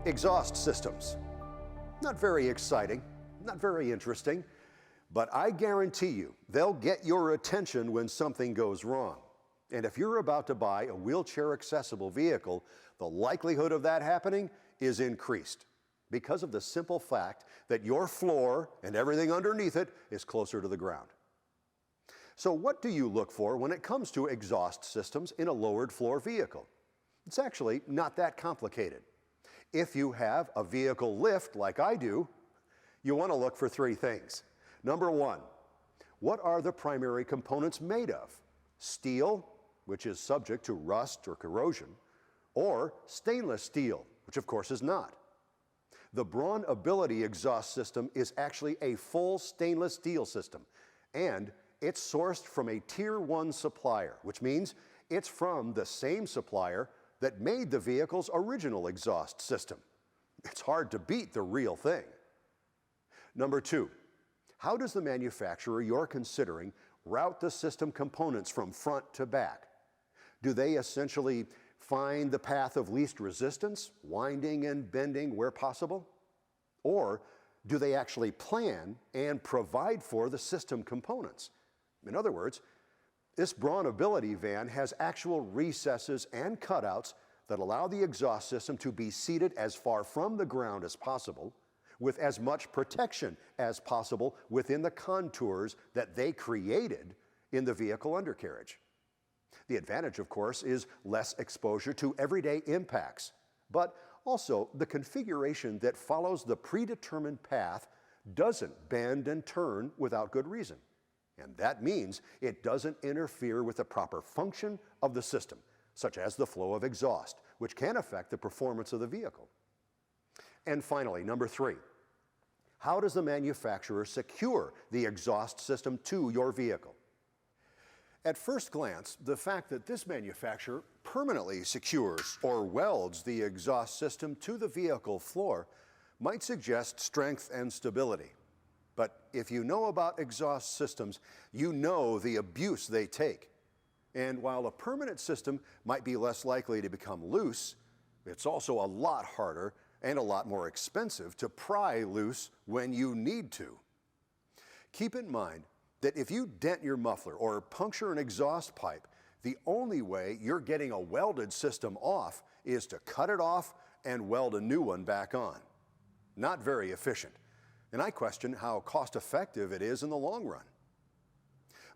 Exhaust systems. Not very exciting, not very interesting, but I guarantee you they'll get your attention when something goes wrong. And if you're about to buy a wheelchair-accessible vehicle, the likelihood of that happening is increased because of the simple fact that your floor and everything underneath it is closer to the ground. So what do you look for when it comes to exhaust systems in a lowered floor vehicle? It's actually not that complicated. If you have a vehicle lift like I do, you want to look for three things. Number one, what are the primary components made of? Steel, which is subject to rust or corrosion, or stainless steel, which of course is not. The BraunAbility exhaust system is actually a full stainless steel system, and it's sourced from a Tier 1 supplier, which means it's from the same supplier that made the vehicle's original exhaust system. It's hard to beat the real thing. Number two, how does the manufacturer you're considering route the system components from front to back? Do they essentially find the path of least resistance, winding and bending where possible? Or do they actually plan and provide for the system components? In other words, this BraunAbility van has actual recesses and cutouts that allow the exhaust system to be seated as far from the ground as possible, with as much protection as possible within the contours that they created in the vehicle undercarriage. The advantage, of course, is less exposure to everyday impacts, but also the configuration that follows the predetermined path doesn't bend and turn without good reason. And that means it doesn't interfere with the proper function of the system, such as the flow of exhaust, which can affect the performance of the vehicle. And finally, number three, how does the manufacturer secure the exhaust system to your vehicle? At first glance, the fact that this manufacturer permanently secures or welds the exhaust system to the vehicle floor might suggest strength and stability. But if you know about exhaust systems, you know the abuse they take. And while a permanent system might be less likely to become loose, it's also a lot harder and a lot more expensive to pry loose when you need to. Keep in mind that if you dent your muffler or puncture an exhaust pipe, the only way you're getting a welded system off is to cut it off and weld a new one back on. Not very efficient. And I question how cost-effective it is in the long run.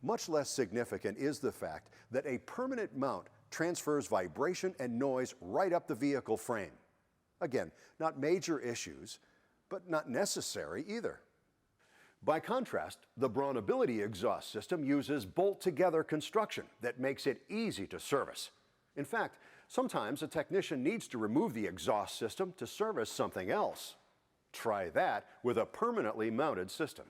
Much less significant is the fact that a permanent mount transfers vibration and noise right up the vehicle frame. Again, not major issues, but not necessary either. By contrast, the BraunAbility exhaust system uses bolt-together construction that makes it easy to service. In fact, sometimes a technician needs to remove the exhaust system to service something else. Try that with a permanently mounted system.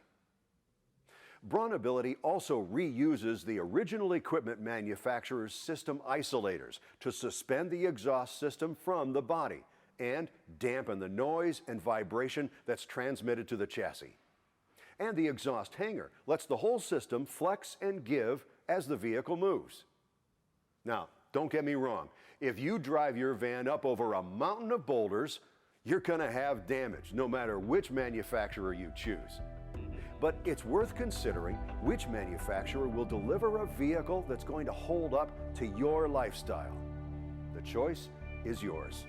BraunAbility also reuses the original equipment manufacturer's system isolators to suspend the exhaust system from the body and dampen the noise and vibration that's transmitted to the chassis. And the exhaust hanger lets the whole system flex and give as the vehicle moves. Now, don't get me wrong. If you drive your van up over a mountain of boulders, you're going to have damage no matter which manufacturer you choose. But it's worth considering which manufacturer will deliver a vehicle that's going to hold up to your lifestyle. The choice is yours.